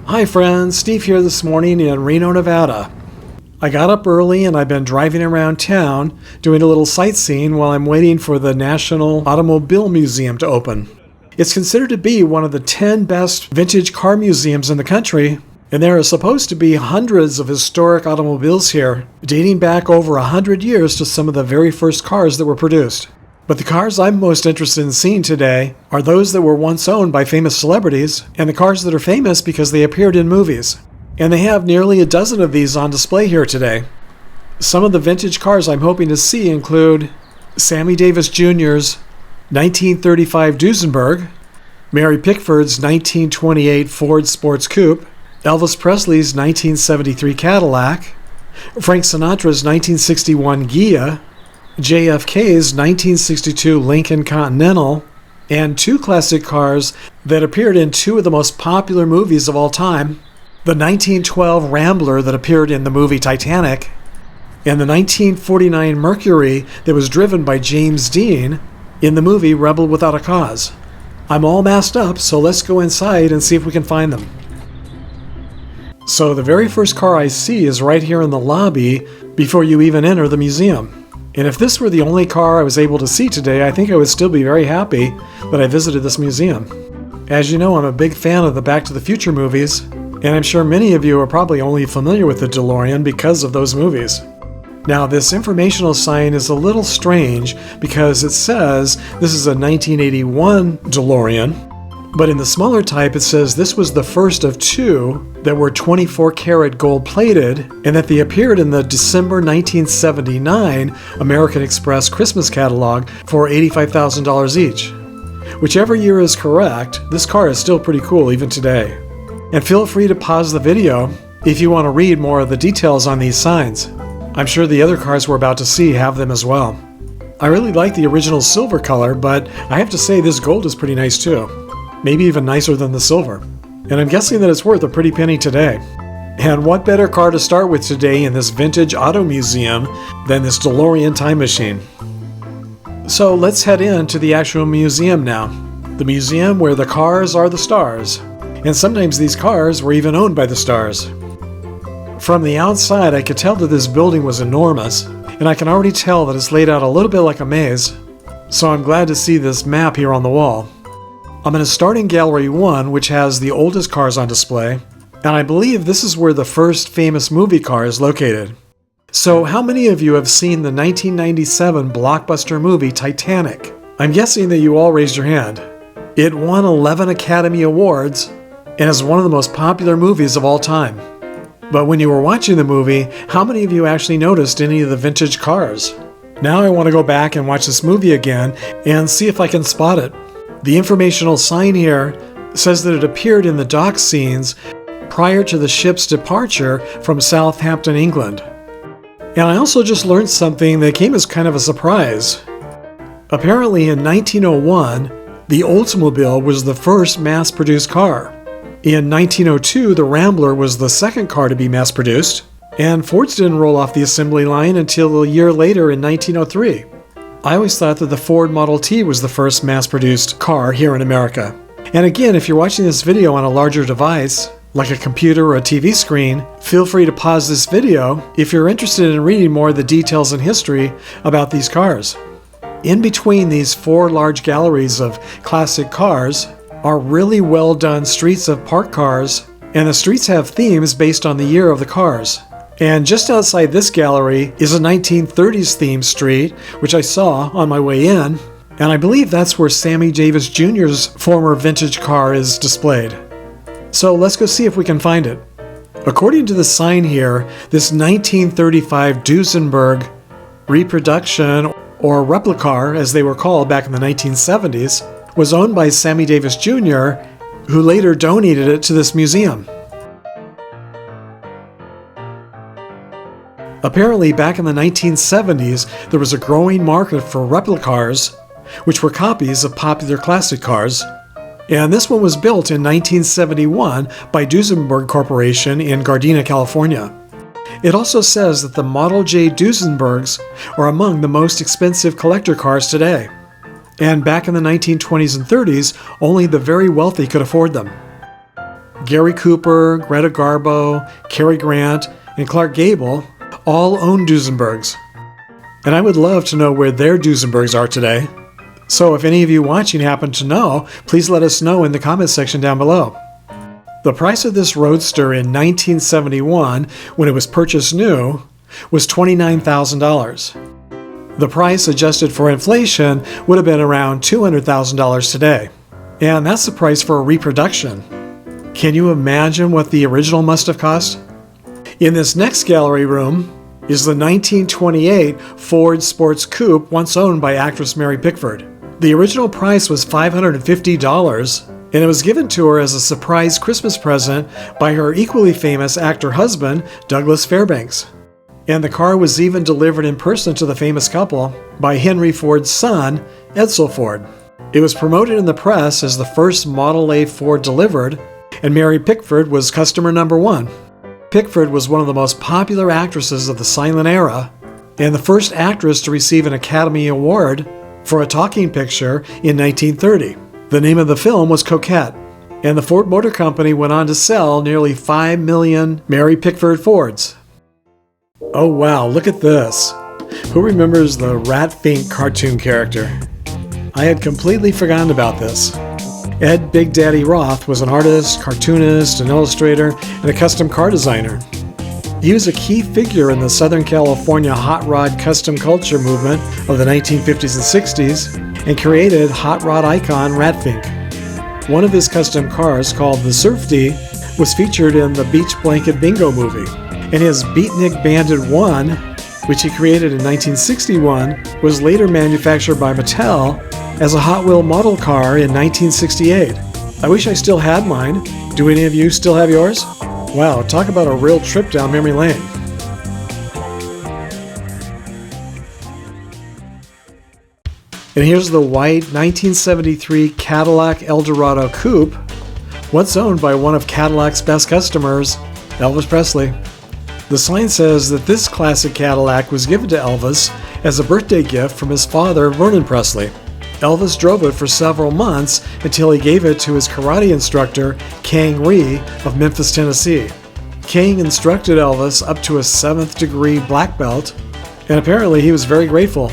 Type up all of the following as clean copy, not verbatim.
Hi friends, Steve here this morning in Reno, Nevada. I got up early and I've been driving around town doing a little sightseeing while I'm waiting for the National Automobile Museum to open. It's considered to be one of the 10 best vintage car museums in the country, and there are supposed to be hundreds of historic automobiles here, dating back over 100 years to some of the very first cars that were produced. But the cars I'm most interested in seeing today are those that were once owned by famous celebrities, and the cars that are famous because they appeared in movies. And they have nearly a dozen of these on display here today. Some of the vintage cars I'm hoping to see include Sammy Davis Jr.'s 1935 Deusenberg, Mary Pickford's 1928 Ford Sports Coupe, Elvis Presley's 1973 Cadillac, Frank Sinatra's 1961 Ghia, JFK's 1962 Lincoln Continental, and two classic cars that appeared in two of the most popular movies of all time, the 1912 Rambler that appeared in the movie Titanic, and the 1949 Mercury that was driven by James Dean in the movie Rebel Without a Cause. I'm all masked up, so let's go inside and see if we can find them. So the very first car I see is right here in the lobby before you even enter the museum. And if this were the only car I was able to see today, I think I would still be very happy that I visited this museum. As you know, I'm a big fan of the Back to the Future movies, and I'm sure many of you are probably only familiar with the DeLorean because of those movies. Now, this informational sign is a little strange because it says this is a 1981 DeLorean, but in the smaller type it says this was the first of two that were 24 karat gold plated and that they appeared in the December 1979 American Express Christmas catalog for $85,000 each. Whichever year is correct, this car is still pretty cool even today. And feel free to pause the video if you want to read more of the details on these signs. I'm sure the other cars we're about to see have them as well. I really like the original silver color, but I have to say this gold is pretty nice too. Maybe even nicer than the silver. And I'm guessing that it's worth a pretty penny today. And what better car to start with today in this vintage auto museum than this DeLorean time machine? So let's head into the actual museum now. The museum where the cars are the stars. And sometimes these cars were even owned by the stars. From the outside, I could tell that this building was enormous, and I can already tell that it's laid out a little bit like a maze. So I'm glad to see this map here on the wall. I'm going to start in Gallery 1, which has the oldest cars on display, and I believe this is where the first famous movie car is located. So how many of you have seen the 1997 blockbuster movie Titanic? I'm guessing that you all raised your hand. It won 11 Academy Awards and is one of the most popular movies of all time. But when you were watching the movie, how many of you actually noticed any of the vintage cars? Now I want to go back and watch this movie again and see if I can spot it. The informational sign here says that it appeared in the dock scenes prior to the ship's departure from Southampton, England. And I also just learned something that came as kind of a surprise. Apparently in 1901, the Oldsmobile was the first mass-produced car. In 1902, the Rambler was the second car to be mass-produced, and Fords didn't roll off the assembly line until a year later in 1903. I always thought that the Ford Model T was the first mass-produced car here in America. And again, if you're watching this video on a larger device, like a computer or a TV screen, feel free to pause this video if you're interested in reading more of the details and history about these cars. In between these four large galleries of classic cars are really well done streets of parked cars, and the streets have themes based on the year of the cars. And just outside this gallery is a 1930s themed street, which I saw on my way in, and I believe that's where Sammy Davis Jr.'s former vintage car is displayed. So let's go see if we can find it. According to the sign here, this 1935 Deusenberg reproduction, or replica as they were called back in the 1970s, was owned by Sammy Davis Jr., who later donated it to this museum. Apparently, back in the 1970s, there was a growing market for replicas, which were copies of popular classic cars, and this one was built in 1971 by Deusenberg Corporation in Gardena, California. It also says that the Model J Deusenbergs are among the most expensive collector cars today, and back in the 1920s and 30s, only the very wealthy could afford them. Gary Cooper, Greta Garbo, Cary Grant, and Clark Gable all own Deusenbergs. And I would love to know where their Deusenbergs are today. So if any of you watching happen to know, please let us know in the comments section down below. The price of this Roadster in 1971, when it was purchased new, was $29,000. The price adjusted for inflation would have been around $200,000 today. And that's the price for a reproduction. Can you imagine what the original must have cost? In this next gallery room is the 1928 Ford Sports Coupe, once owned by actress Mary Pickford. The original price was $550, and it was given to her as a surprise Christmas present by her equally famous actor husband, Douglas Fairbanks. And the car was even delivered in person to the famous couple by Henry Ford's son, Edsel Ford. It was promoted in the press as the first Model A Ford delivered, and Mary Pickford was customer number one. Pickford was one of the most popular actresses of the silent era, and the first actress to receive an Academy Award for a talking picture in 1930. The name of the film was Coquette, and the Ford Motor Company went on to sell nearly 5 million Mary Pickford Fords. Oh wow, look at this. Who remembers the Rat Fink cartoon character? I had completely forgotten about this. Ed Big Daddy Roth was an artist, cartoonist, an illustrator, and a custom car designer. He was a key figure in the Southern California hot rod custom culture movement of the 1950s and 60s and created hot rod icon Rat Fink. One of his custom cars, called the Surfdy, was featured in the Beach Blanket Bingo movie, and his Beatnick Bandit 1, which he created in 1961, was later manufactured by Mattel as a Hot Wheel model car in 1968. I wish I still had mine. Do any of you still have yours? Wow, talk about a real trip down memory lane. And here's the white 1973 Cadillac Eldorado Coupe, once owned by one of Cadillac's best customers, Elvis Presley. The sign says that this classic Cadillac was given to Elvis as a birthday gift from his father, Vernon Presley. Elvis drove it for several months until he gave it to his karate instructor, Kang Rhee of Memphis, Tennessee. Kang instructed Elvis up to a 7th degree black belt, and apparently he was very grateful.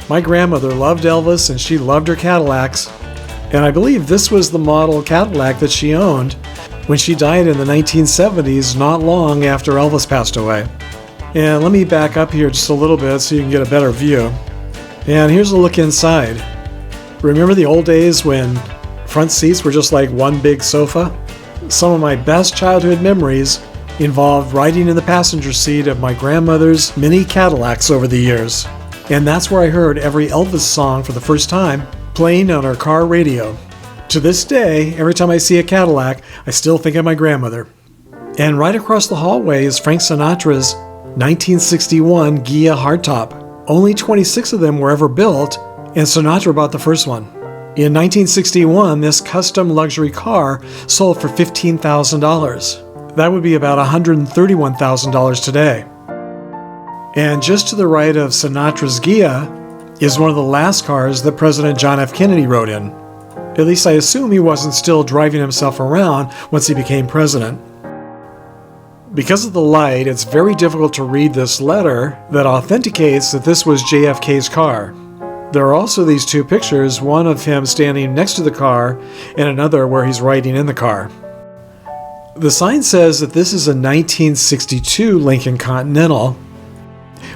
My grandmother loved Elvis and she loved her Cadillacs, and I believe this was the model Cadillac that she owned when she died in the 1970s, not long after Elvis passed away. And let me back up here just a little bit so you can get a better view. And here's a look inside. Remember the old days when front seats were just like one big sofa? Some of my best childhood memories involved riding in the passenger seat of my grandmother's mini Cadillacs over the years. And that's where I heard every Elvis song for the first time, playing on our car radio. To this day, every time I see a Cadillac, I still think of my grandmother. And right across the hallway is Frank Sinatra's 1961 Ghia hardtop. Only 26 of them were ever built, and Sinatra bought the first one. In 1961, this custom luxury car sold for $15,000. That would be about $131,000 today. And just to the right of Sinatra's Ghia is one of the last cars that President John F. Kennedy rode in. At least I assume he wasn't still driving himself around once he became president. Because of the light, it's very difficult to read this letter that authenticates that this was JFK's car. There are also these two pictures, one of him standing next to the car and another where he's riding in the car. The sign says that this is a 1962 Lincoln Continental,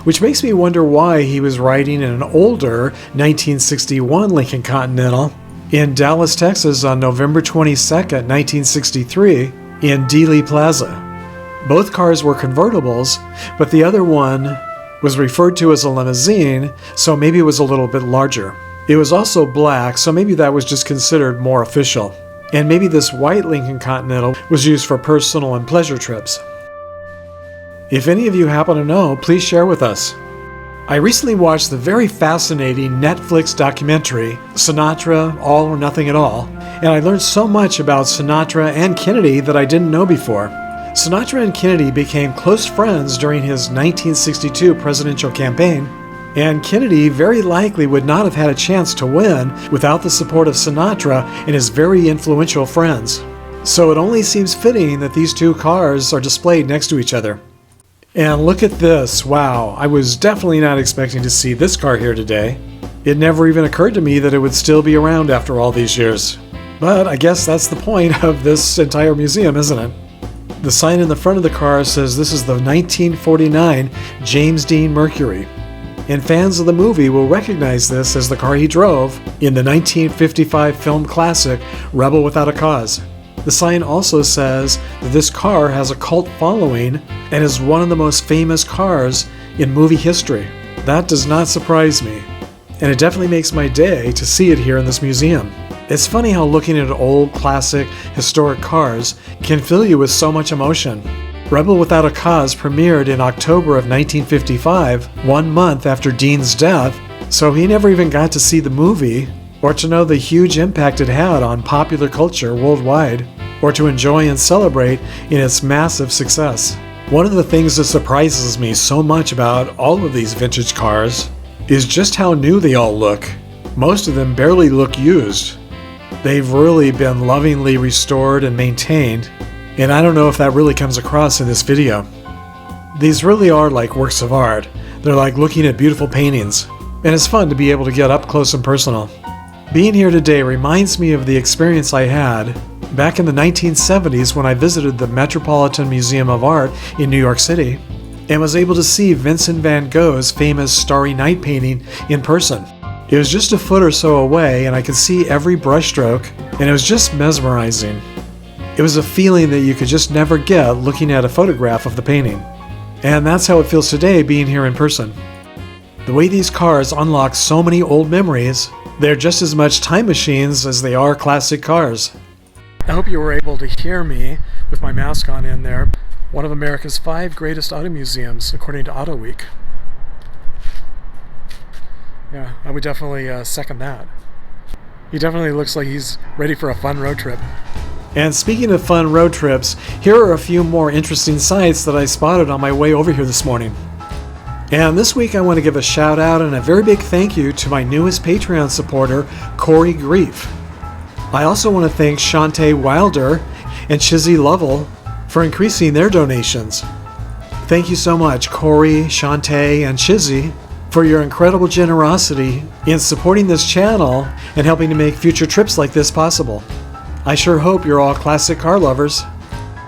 which makes me wonder why he was riding in an older 1961 Lincoln Continental in Dallas, Texas on November 22nd, 1963 in Dealey Plaza. Both cars were convertibles, but the other one was referred to as a limousine, so maybe it was a little bit larger. It was also black, so maybe that was just considered more official. And maybe this white Lincoln Continental was used for personal and pleasure trips. If any of you happen to know, please share with us. I recently watched the very fascinating Netflix documentary, Sinatra, All or Nothing at All, and I learned so much about Sinatra and Kennedy that I didn't know before. Sinatra and Kennedy became close friends during his 1962 presidential campaign, and Kennedy very likely would not have had a chance to win without the support of Sinatra and his very influential friends. So it only seems fitting that these two cars are displayed next to each other. And look at this, wow, I was definitely not expecting to see this car here today. It never even occurred to me that it would still be around after all these years. But I guess that's the point of this entire museum, isn't it? The sign in the front of the car says this is the 1949 James Dean Mercury. And fans of the movie will recognize this as the car he drove in the 1955 film classic Rebel Without a Cause. The sign also says that this car has a cult following and is one of the most famous cars in movie history. That does not surprise me, and it definitely makes my day to see it here in this museum. It's funny how looking at old, classic, historic cars can fill you with so much emotion. Rebel Without a Cause premiered in October of 1955, 1 month after Dean's death, so he never even got to see the movie, or to know the huge impact it had on popular culture worldwide, or to enjoy and celebrate in its massive success. One of the things that surprises me so much about all of these vintage cars is just how new they all look. Most of them barely look used. They've really been lovingly restored and maintained, and I don't know if that really comes across in this video. These really are like works of art. They're like looking at beautiful paintings, and it's fun to be able to get up close and personal. Being here today reminds me of the experience I had back in the 1970s when I visited the Metropolitan Museum of Art in New York City and was able to see Vincent van Gogh's famous Starry Night painting in person. It was just a foot or so away and I could see every brushstroke, and it was just mesmerizing. It was a feeling that you could just never get looking at a photograph of the painting. And that's how it feels today being here in person. The way these cars unlock so many old memories, they're just as much time machines as they are classic cars. I hope you were able to hear me with my mask on in there. One of America's 5 greatest auto museums, according to Auto Week. Yeah, I would definitely second that. He definitely looks like he's ready for a fun road trip. And speaking of fun road trips, here are a few more interesting sights that I spotted on my way over here this morning. And this week I want to give a shout out and a very big thank you to my newest Patreon supporter, Corey Grief. I also want to thank Shantae Wilder and Chizzy Lovell for increasing their donations. Thank you so much, Corey, Shantae, and Chizzy, for your incredible generosity in supporting this channel and helping to make future trips like this possible. I sure hope you're all classic car lovers.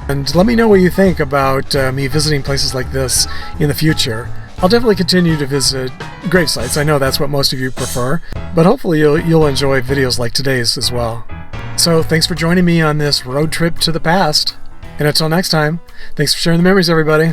And let me know what you think about me visiting places like this in the future. I'll definitely continue to visit grave sites. I know that's what most of you prefer, but hopefully you'll enjoy videos like today's as well. So thanks for joining me on this road trip to the past. And until next time, thanks for sharing the memories, everybody.